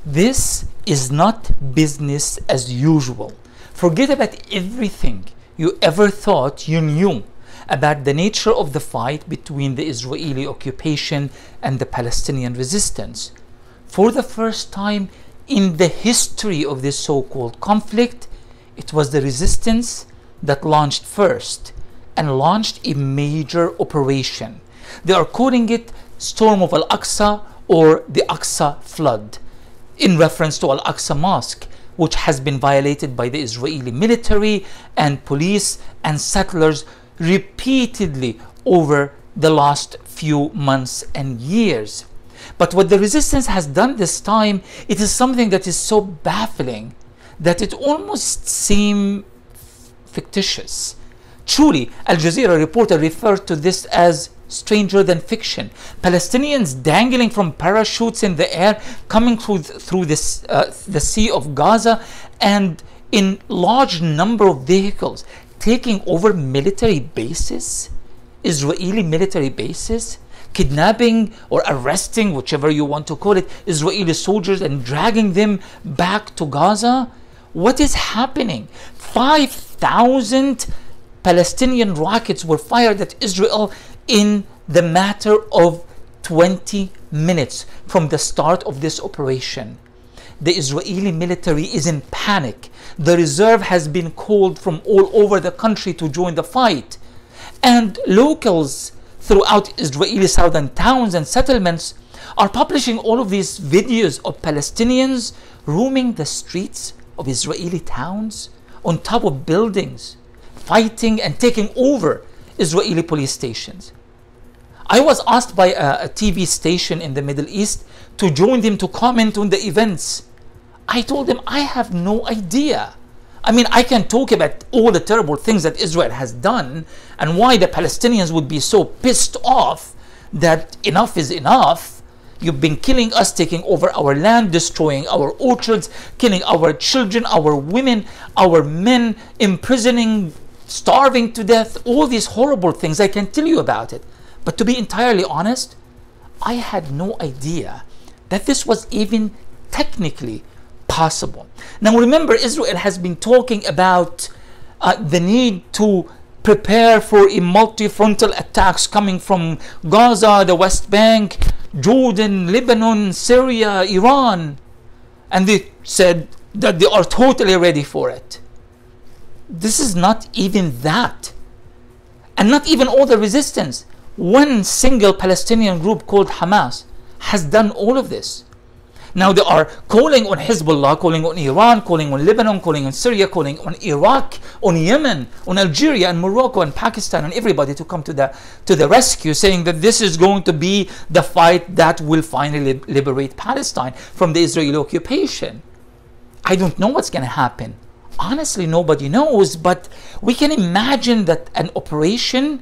This is not business as usual. Forget about everything you ever thought you knew about the nature of the fight between the Israeli occupation and the Palestinian resistance. For the first time in the history of this so-called conflict, it was the resistance that launched first and launched a major operation. They are calling it Storm of Al-Aqsa or the Aqsa Flood, in reference to Al-Aqsa Mosque, which has been violated by the Israeli military and police and settlers repeatedly over the last few months and years. But what the resistance has done this time, it is something that is so baffling that it almost seems fictitious. Truly, Al Jazeera reporter referred to this as stranger than fiction. Palestinians dangling from parachutes in the air, coming through this, the Sea of Gaza, and in large number of vehicles, taking over military bases, Israeli military bases, kidnapping or arresting, whichever you want to call it, Israeli soldiers and dragging them back to Gaza. What is happening? 5,000 Palestinian rockets were fired at Israel in the matter of 20 minutes from the start of this operation. The Israeli military is in panic. The reserve has been called from all over the country to join the fight. And locals throughout Israeli southern towns and settlements are publishing all of these videos of Palestinians roaming the streets of Israeli towns on top of buildings, fighting and taking over Israeli police stations. I was asked by a TV station in the Middle East to join them to comment on the events. I told them I have no idea. I mean, I can talk about all the terrible things that Israel has done and why the Palestinians would be so pissed off that enough is enough. You've been killing us, taking over our land, destroying our orchards, killing our children, our women, our men, imprisoning, starving to death, all these horrible things. I can tell you about it. But to be entirely honest, I had no idea that this was even technically possible. Now remember, Israel has been talking about the need to prepare for a multi-frontal attacks coming from Gaza, the West Bank, Jordan, Lebanon, Syria, Iran. And they said that they are totally ready for it. This is not even that. And not even all the resistance. One single Palestinian group called Hamas has done all of this. Now they are calling on Hezbollah, calling on Iran, calling on Lebanon, calling on Syria, calling on Iraq, on Yemen, on Algeria and Morocco and Pakistan and everybody to come to the rescue, saying that this is going to be the fight that will finally liberate Palestine from the Israeli occupation. I don't know what's going to happen. Honestly, nobody knows, but we can imagine that an operation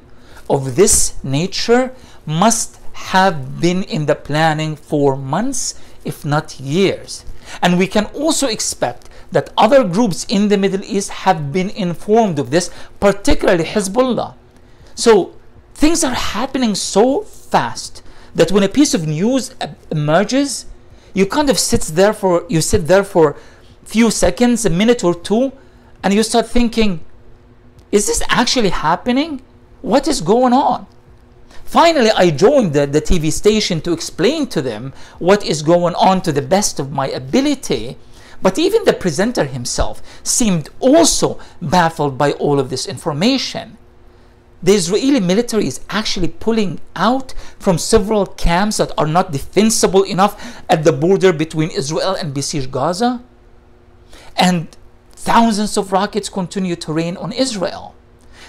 of this nature must have been in the planning for months, if not years. And we can also expect that other groups in the Middle East have been informed of this, particularly Hezbollah. So things are happening so fast that when a piece of news emerges, you kind of sit there for a few seconds, a minute or two, and you start thinking, is this actually happening? What is going on? Finally, I joined the TV station to explain to them what is going on to the best of my ability. But even the presenter himself seemed also baffled by all of this information. The Israeli military is actually pulling out from several camps that are not defensible enough at the border between Israel and besieged Gaza. And thousands of rockets continue to rain on Israel.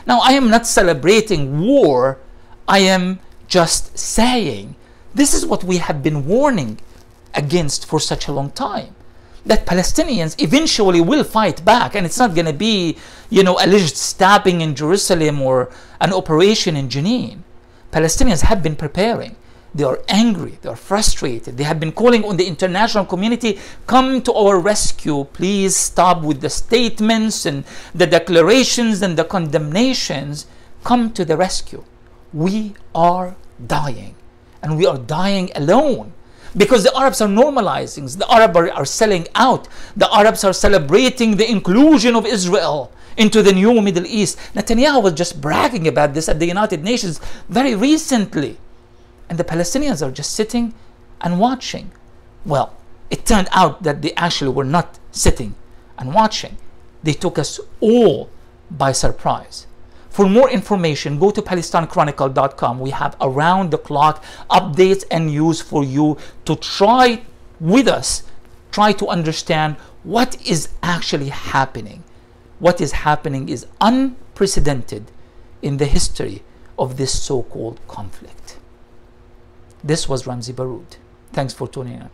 Now, I am not celebrating war. I am just saying this is what we have been warning against for such a long time, that Palestinians eventually will fight back, and it's not going to be, alleged stabbing in Jerusalem or an operation in Jenin. Palestinians have been preparing. They are angry, they are frustrated. They have been calling on the international community, come to our rescue, please stop with the statements and the declarations and the condemnations, come to the rescue. We are dying, and we are dying alone. because the Arabs are normalizing, the Arabs are selling out, the Arabs are celebrating the inclusion of Israel into the new Middle East. Netanyahu was just bragging about this at the United Nations very recently. And the Palestinians are just sitting and watching. Well, it turned out that they actually were not sitting and watching. They took us all by surprise. For more information, go to PalestineChronicle.com. We have around-the-clock updates and news for you to try with us, try to understand what is actually happening. What is happening is unprecedented in the history of this so-called conflict. This was Ramzi Baroud. Thanks for tuning in.